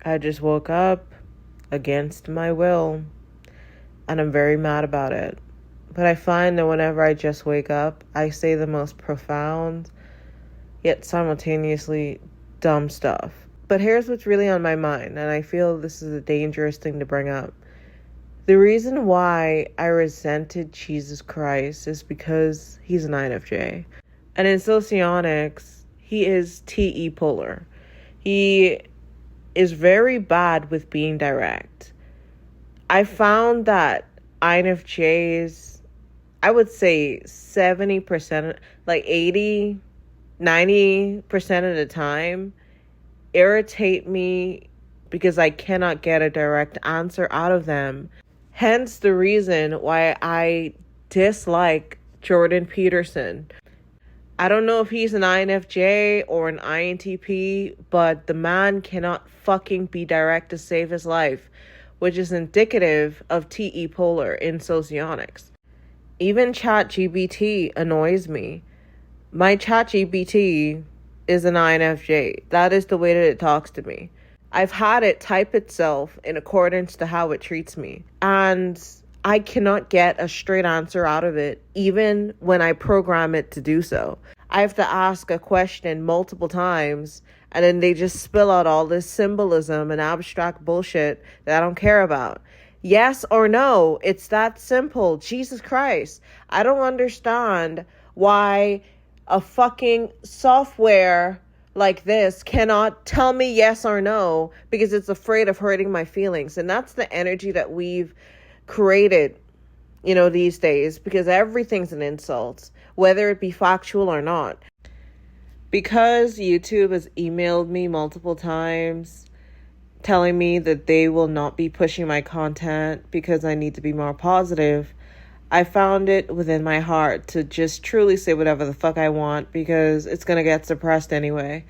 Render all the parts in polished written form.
I just woke up against my will, and I'm very mad about it. But I find that whenever I just wake up, I say the most profound, yet simultaneously dumb stuff. But here's what's really on my mind, and I feel this is a dangerous thing to bring up. The reason why I resented Jesus Christ is because he's an INFJ. And in socionics, he is TE polar. He is very bad with being direct. I found that INFJs, I would say 70%, like 80, 90% of the time, irritate me because I cannot get a direct answer out of them. Hence the reason why I dislike Jordan Peterson. I don't know if he's an INFJ or an INTP, but the man cannot fucking be direct to save his life, which is indicative of TE polar in socionics. Even ChatGPT annoys me. My ChatGPT is an INFJ. That is the way that it talks to me. I've had it type itself in accordance to how it treats me. And I cannot get a straight answer out of it, even when I program it to do so. I have to ask a question multiple times, and then they just spill out all this symbolism and abstract bullshit that I don't care about. Yes or no, it's that simple. Jesus Christ. I don't understand why a fucking software like this cannot tell me yes or no because it's afraid of hurting my feelings. And that's the energy that we've created, these days, because everything's an insult, whether it be factual or not. Because YouTube has emailed me multiple times telling me that they will not be pushing my content because I need to be more positive, I found it within my heart to just truly say whatever the fuck I want because it's going to get suppressed anyway.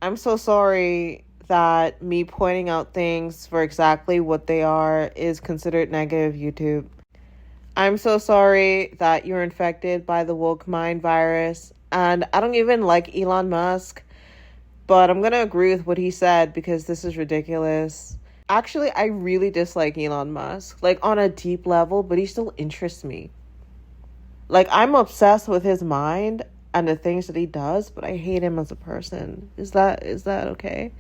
I'm so sorry that me pointing out things for exactly what they are is considered negative, YouTube. I'm so sorry that you're infected by the woke mind virus. And I don't even like Elon Musk, but I'm going to agree with what he said because this is ridiculous. Actually, I really dislike Elon Musk, like on a deep level, but he still interests me. Like, I'm obsessed with his mind and the things that he does, but I hate him as a person. Is that okay?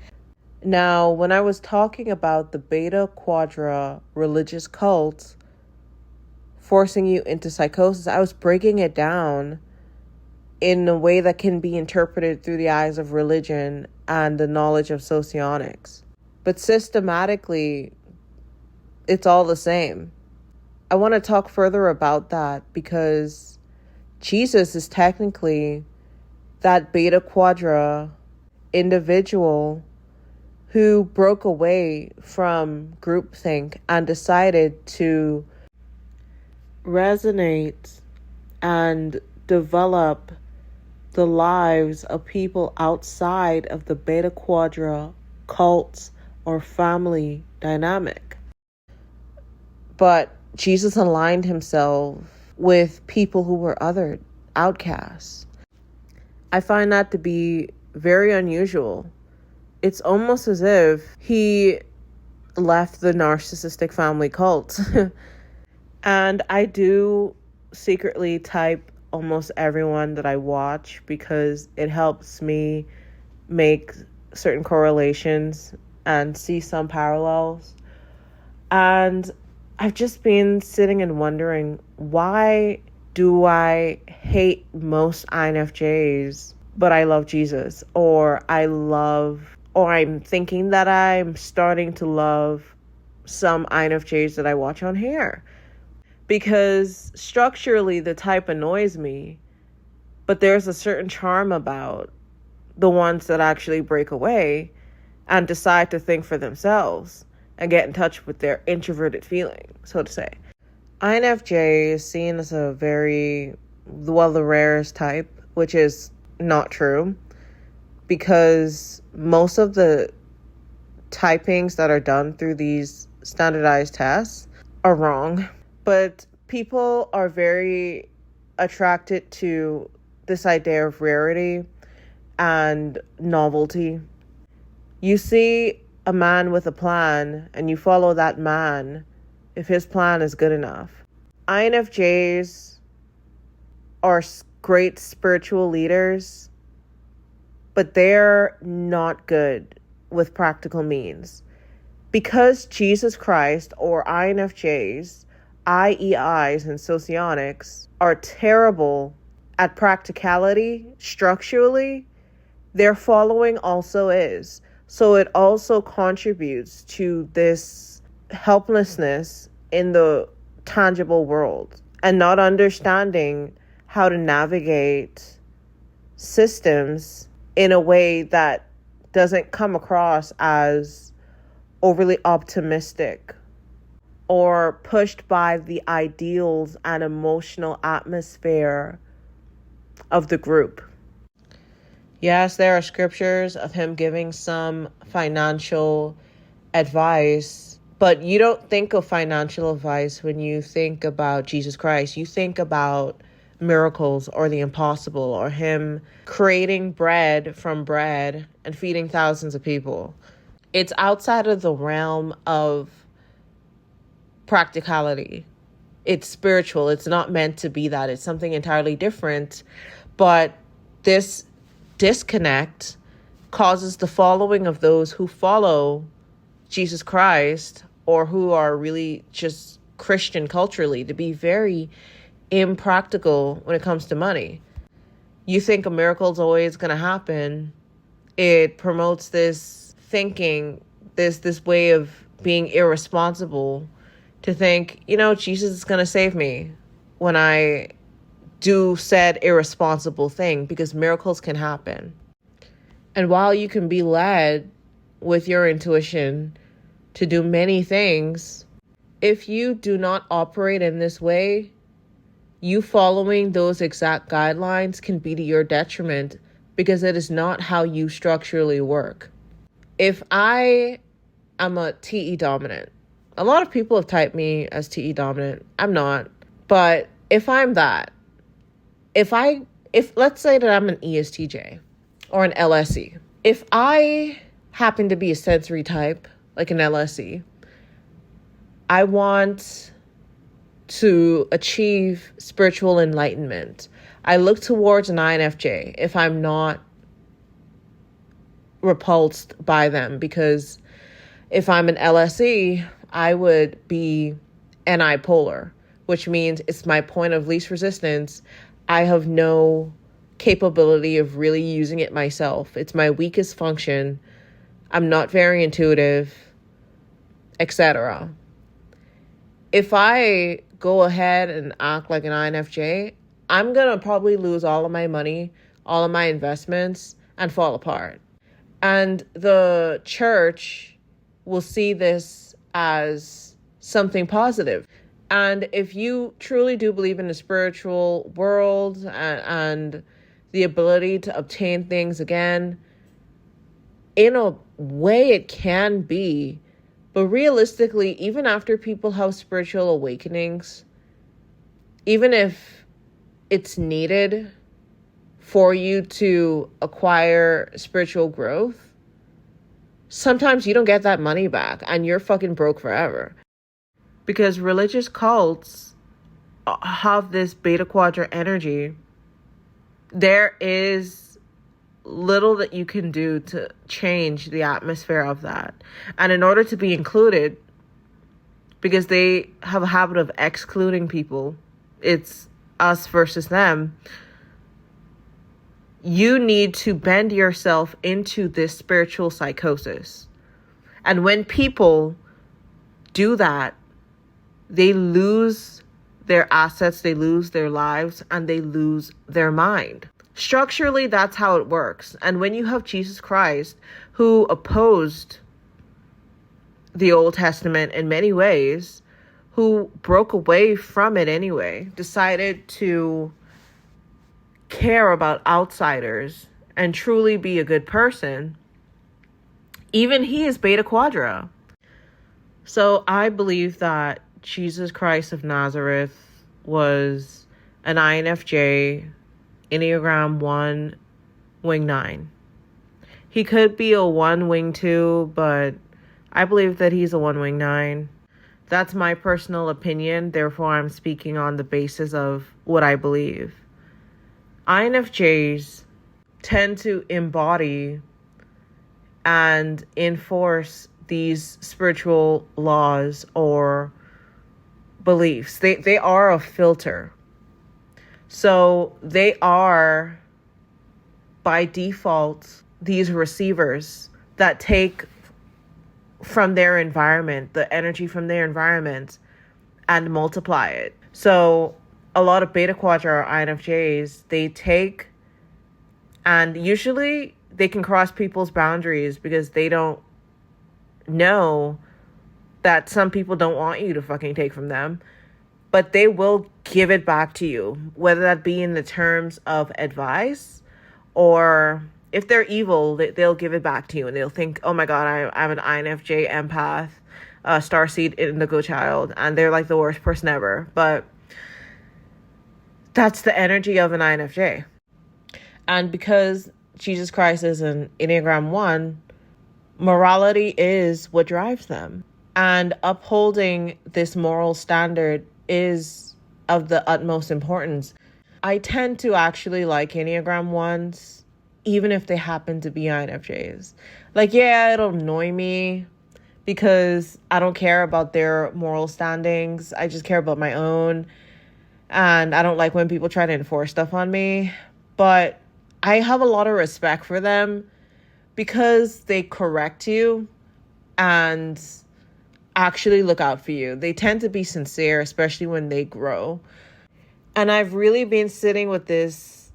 Now, when I was talking about the Beta Quadra religious cult forcing you into psychosis, I was breaking it down in a way that can be interpreted through the eyes of religion and the knowledge of socionics. But systematically, it's all the same. I want to talk further about that because Jesus is technically that Beta Quadra individual who broke away from groupthink and decided to resonate and develop the lives of people outside of the Beta Quadra cults or family dynamic. But Jesus aligned himself with people who were othered, outcasts. I find that to be very unusual. It's almost as if he left the narcissistic family cult. And I do secretly type almost everyone that I watch because it helps me make certain correlations and see some parallels. And I've just been sitting and wondering, why do I hate most INFJs, but I love Jesus? Or I'm thinking that I'm starting to love some INFJs that I watch on here. Because structurally, the type annoys me, but there's a certain charm about the ones that actually break away and decide to think for themselves and get in touch with their introverted feeling, so to say. INFJ is seen as the rarest type, which is not true, because most of the typings that are done through these standardized tests are wrong. But people are very attracted to this idea of rarity and novelty. You see a man with a plan and you follow that man if his plan is good enough. INFJs are great spiritual leaders, but they're not good with practical means. Because Jesus Christ, or INFJs, IEIs, and socionics are terrible at practicality structurally, their following also is. So it also contributes to this helplessness in the tangible world and not understanding how to navigate systems in a way that doesn't come across as overly optimistic or pushed by the ideals and emotional atmosphere of the group. Yes, there are scriptures of him giving some financial advice, but you don't think of financial advice when you think about Jesus Christ. You think about miracles or the impossible, or him creating bread from bread and feeding thousands of people. It's outside of the realm of practicality. It's spiritual. It's not meant to be that. It's something entirely different. But this disconnect causes the following of those who follow Jesus Christ, or who are really just Christian culturally, to be very impractical when it comes to money. You think a miracle's always going to happen. It promotes this thinking, this way of being irresponsible, to think, Jesus is going to save me when I do said irresponsible thing, because miracles can happen. And while you can be led with your intuition to do many things, if you do not operate in this way, you following those exact guidelines can be to your detriment, because it is not how you structurally work. If I am a TE dominant, a lot of people have typed me as TE dominant. I'm not. But if I'm that, if let's say that I'm an ESTJ or an LSE, if I happen to be a sensory type, like an LSE, I want to achieve spiritual enlightenment. I look towards an INFJ if I'm not repulsed by them, because if I'm an LSE, I would be antipolar, which means it's my point of least resistance. I have no capability of really using it myself. It's my weakest function. I'm not very intuitive, etc. If I go ahead and act like an INFJ, I'm going to probably lose all of my money, all of my investments, and fall apart. And the church will see this as something positive. And if you truly do believe in the spiritual world and the ability to obtain things again, in a way it can be. But realistically, even after people have spiritual awakenings, even if it's needed for you to acquire spiritual growth, sometimes you don't get that money back and you're fucking broke forever. Because religious cults have this beta quadrant energy. There is little that you can do to change the atmosphere of that. And in order to be included, because they have a habit of excluding people, it's us versus them, you need to bend yourself into this spiritual psychosis. And when people do that, they lose their assets, they lose their lives, and they lose their mind. Structurally, that's how it works. And when you have Jesus Christ, who opposed the Old Testament in many ways, who broke away from it anyway, decided to care about outsiders and truly be a good person, even he is beta quadra. So I believe that Jesus Christ of Nazareth was an INFJ, Enneagram 1, Wing 9. He could be a 1, Wing 2, but I believe that he's a one-wing nine. That's my personal opinion. Therefore, I'm speaking on the basis of what I believe. INFJs tend to embody and enforce these spiritual laws or beliefs. They are a filter. So they are, by default, these receivers that take from their environment, the energy from their environment, and multiply it. So a lot of beta quadra INFJs, they take, and usually they can cross people's boundaries because they don't know that some people don't want you to fucking take from them, but they will give it back to you, whether that be in the terms of advice, or if they're evil, they'll give it back to you and they'll think, oh my God, I'm an INFJ empath, starseed indigo child, and they're like the worst person ever. But that's the energy of an INFJ. And because Jesus Christ is an Enneagram 1, morality is what drives them. And upholding this moral standard is of the utmost importance. I tend to actually like Enneagram 1s, even if they happen to be INFJs. Like, yeah, it'll annoy me because I don't care about their moral standings. I just care about my own. And I don't like when people try to enforce stuff on me. But I have a lot of respect for them because they correct you and actually look out for you. They tend to be sincere, especially when they grow. And I've really been sitting with this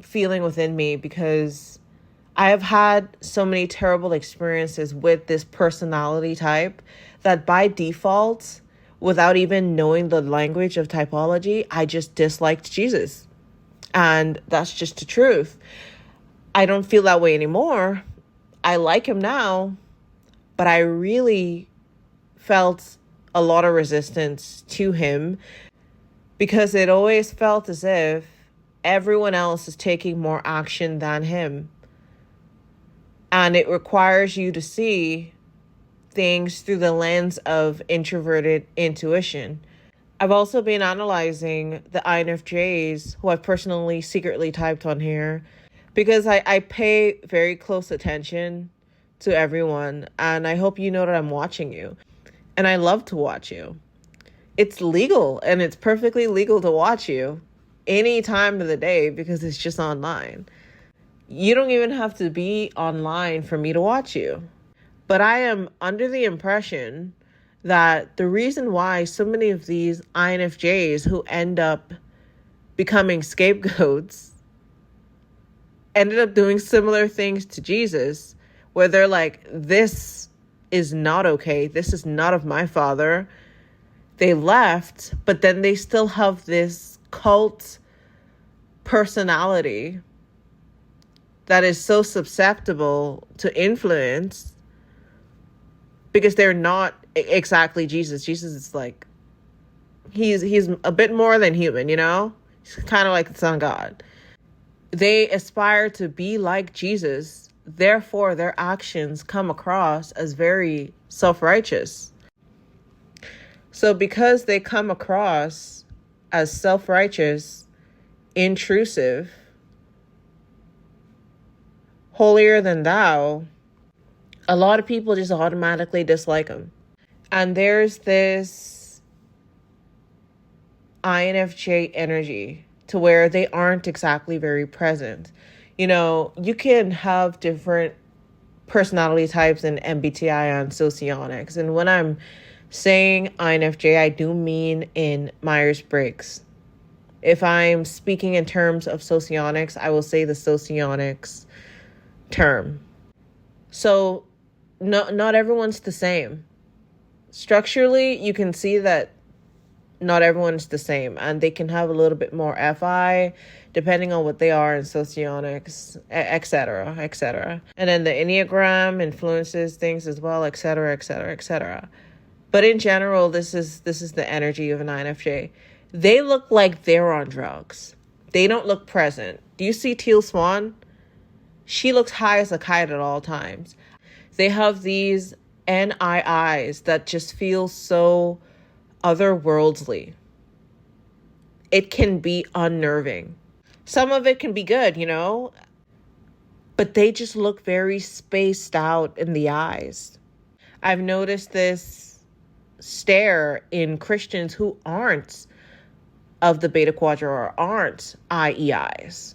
feeling within me because I have had so many terrible experiences with this personality type that by default, without even knowing the language of typology, I just disliked Jesus. And that's just the truth. I don't feel that way anymore. I like him now, but I really felt a lot of resistance to him because it always felt as if everyone else is taking more action than him. And it requires you to see things through the lens of introverted intuition. I've also been analyzing the INFJs who I've personally secretly typed on here because I pay very close attention to everyone, and I hope you know that I'm watching you. And I love to watch you. It's legal, and it's perfectly legal to watch you any time of the day because it's just online. You don't even have to be online for me to watch you. But I am under the impression that the reason why so many of these INFJs who end up becoming scapegoats ended up doing similar things to Jesus, where they're like, this is not okay. This is not of my father. They left, but then they still have this cult personality that is so susceptible to influence because they're not exactly Jesus. Jesus is like, he's a bit more than human, you know? He's kind of like the Son of God. They aspire to be like Jesus. Therefore, their actions come across as very self-righteous. So because they come across as self-righteous, intrusive, holier than thou, a lot of people just automatically dislike them. And there's this INFJ energy to where they aren't exactly very present. You know, you can have different personality types in MBTI and Socionics. And when I'm saying INFJ, I do mean in Myers-Briggs. If I'm speaking in terms of Socionics, I will say the Socionics term. So not everyone's the same. Structurally, you can see that not everyone's the same, and they can have a little bit more FI depending on what they are in Socionics, etc., etc. And then the Enneagram influences things as well, etc., etc., etc. But in general, this is the energy of an INFJ. They look like they're on drugs. They don't look present. Do you see Teal Swan? She looks high as a kite at all times. They have these NIIs that just feel so otherworldly. It can be unnerving. Some of it can be good, but they just look very spaced out in the eyes. I've noticed this stare in Christians who aren't of the Beta Quadrant or aren't IEIs.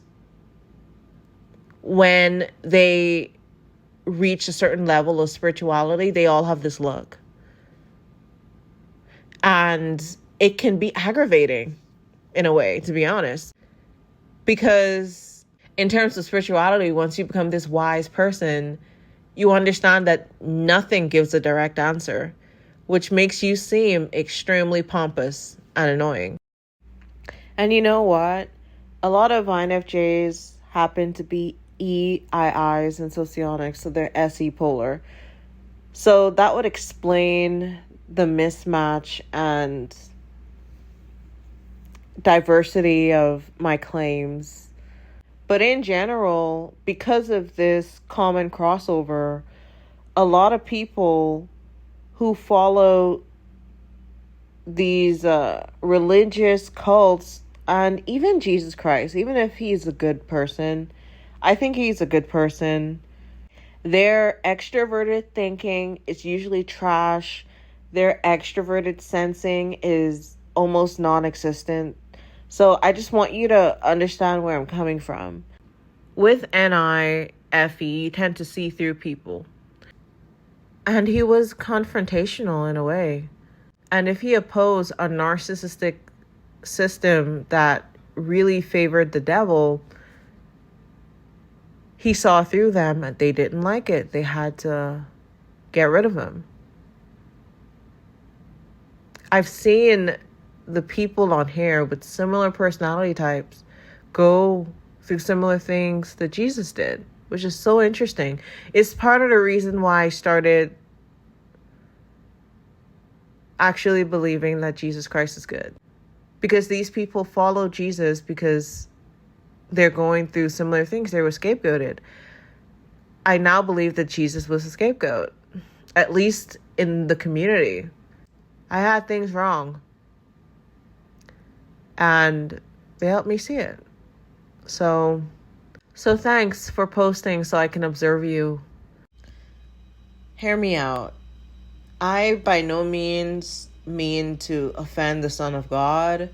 When they reach a certain level of spirituality, they all have this look. And it can be aggravating in a way, to be honest. Because in terms of spirituality, once you become this wise person, you understand that nothing gives a direct answer, which makes you seem extremely pompous and annoying. And you know what? A lot of INFJs happen to be EIIs in socionics, so they're SE polar. So that would explain the mismatch and diversity of my claims. But in general, because of this common crossover, a lot of people who follow these religious cults, and even Jesus Christ, even if he's a good person, I think he's a good person. Their extroverted thinking is usually trash. Their extroverted sensing is almost non-existent. So I just want you to understand where I'm coming from. With NIFE, you tend to see through people. And he was confrontational in a way. And if he opposed a narcissistic system that really favored the devil, he saw through them and they didn't like it. They had to get rid of him. I've seen the people on here with similar personality types go through similar things that Jesus did, which is so interesting. It's part of the reason why I started actually believing that Jesus Christ is good. Because these people follow Jesus because they're going through similar things. They were scapegoated. I now believe that Jesus was a scapegoat, at least in the community. I had things wrong, and they helped me see it. So thanks for posting so I can observe you. Hear me out. I by no means mean to offend the Son of God,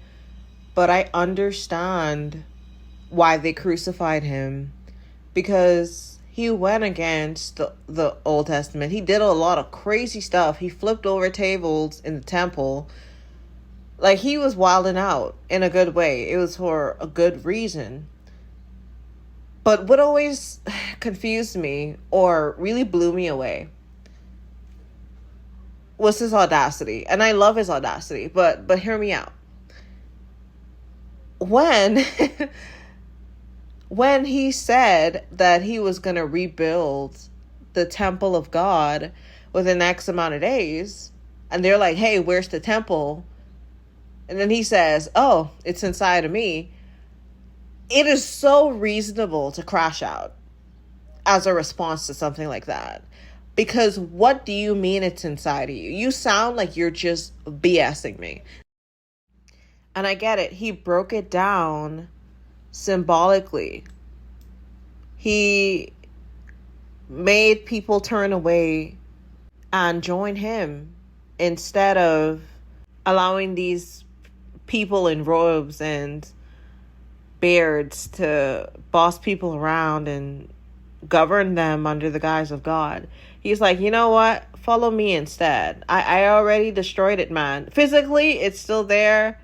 but I understand why they crucified him, because he went against the Old Testament. He did a lot of crazy stuff. He flipped over tables in the temple. Like, he was wilding out in a good way. It was for a good reason. But what always confused me or really blew me away was his audacity. And I love his audacity, but hear me out. When he said that he was going to rebuild the temple of God within X amount of days, and they're like, hey, where's the temple? And then he says, oh, it's inside of me. It is so reasonable to crash out as a response to something like that. Because what do you mean it's inside of you? You sound like you're just BSing me. And I get it. He broke it down symbolically. He made people turn away and join him instead of allowing these people in robes and beards to boss people around and govern them under the guise of God. He's like, you know what? Follow me instead. I already destroyed it, man. Physically, it's still there,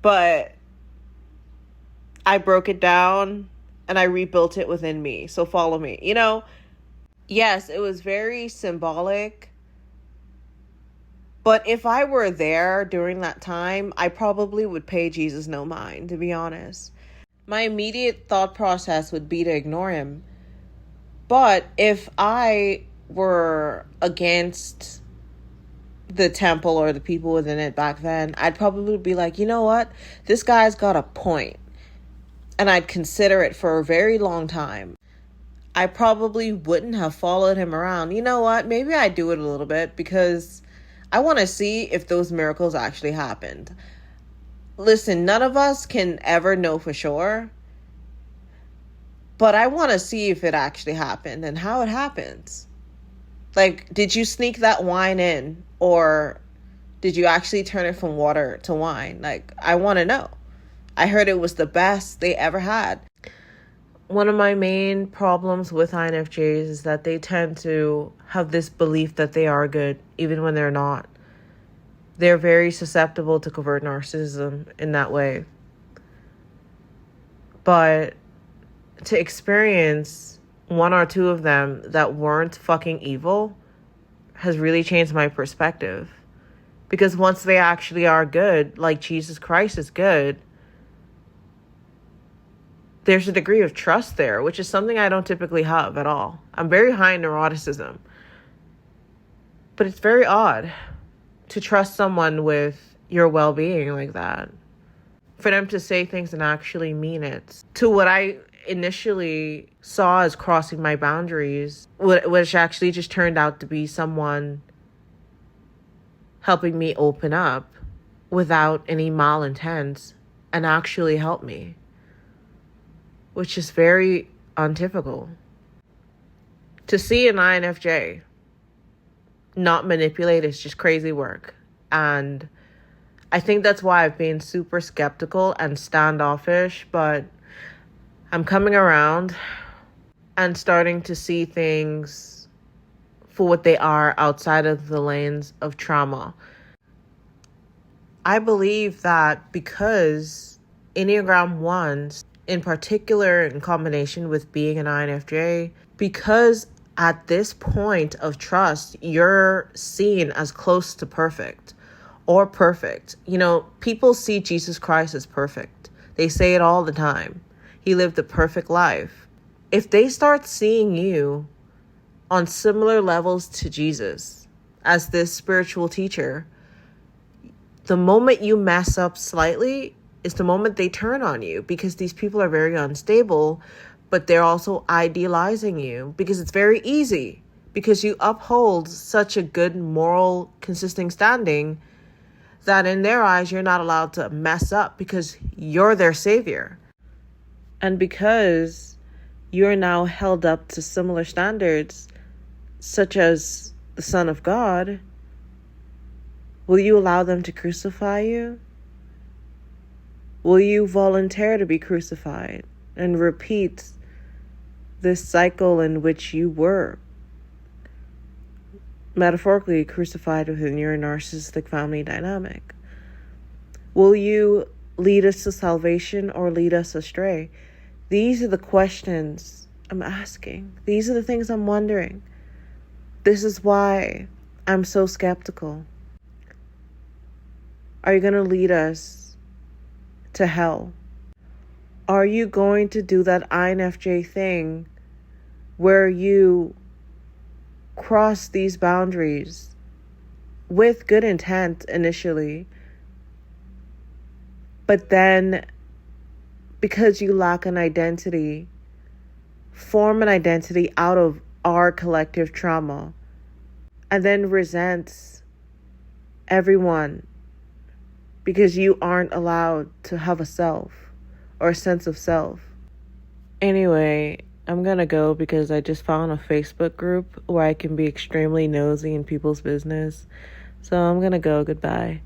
but I broke it down and I rebuilt it within me. So follow me. Yes, it was very symbolic. But if I were there during that time, I probably would pay Jesus no mind, to be honest. My immediate thought process would be to ignore him. But if I were against the temple or the people within it back then, I'd probably be like, you know what? This guy's got a point. And I'd consider it for a very long time. I probably wouldn't have followed him around. You know what? Maybe I do it a little bit because I want to see if those miracles actually happened. Listen, none of us can ever know for sure, but I want to see if it actually happened and how it happens. Like, did you sneak that wine in, or did you actually turn it from water to wine? Like, I want to know. I heard it was the best they ever had. One of my main problems with INFJs is that they tend to have this belief that they are good, even when they're not. They're very susceptible to covert narcissism in that way. But to experience one or two of them that weren't fucking evil has really changed my perspective. Because once they actually are good, like Jesus Christ is good, there's a degree of trust there, which is something I don't typically have at all. I'm very high in neuroticism. But it's very odd to trust someone with your well-being like that. For them to say things and actually mean it. To what I initially saw as crossing my boundaries, which actually just turned out to be someone helping me open up without any malintent and actually help me. Which is very untypical. To see an INFJ not manipulate is just crazy work. And I think that's why I've been super skeptical and standoffish, but I'm coming around and starting to see things for what they are outside of the lanes of trauma. I believe that because Enneagram 1s, in particular in combination with being an INFJ, because at this point of trust, you're seen as close to perfect or perfect. You know, people see Jesus Christ as perfect. They say it all the time. He lived a perfect life. If they start seeing you on similar levels to Jesus as this spiritual teacher, the moment you mess up slightly is the moment they turn on you, because these people are very unstable, but they're also idealizing you because it's very easy, because you uphold such a good moral consistent standing that in their eyes you're not allowed to mess up because you're their savior. And because you're now held up to similar standards, such as the Son of God, will you allow them to crucify you? Will you volunteer to be crucified and repeat this cycle in which you were metaphorically crucified within your narcissistic family dynamic? Will you lead us to salvation or lead us astray? These are the questions I'm asking. These are the things I'm wondering. This is why I'm so skeptical. Are you going to lead us to hell? Are you going to do that INFJ thing where you cross these boundaries with good intent initially, but then because you lack an identity, form an identity out of our collective trauma, and then resent everyone because you aren't allowed to have a self or a sense of self? Anyway, I'm gonna go because I just found a Facebook group where I can be extremely nosy in people's business. So I'm gonna go. Goodbye.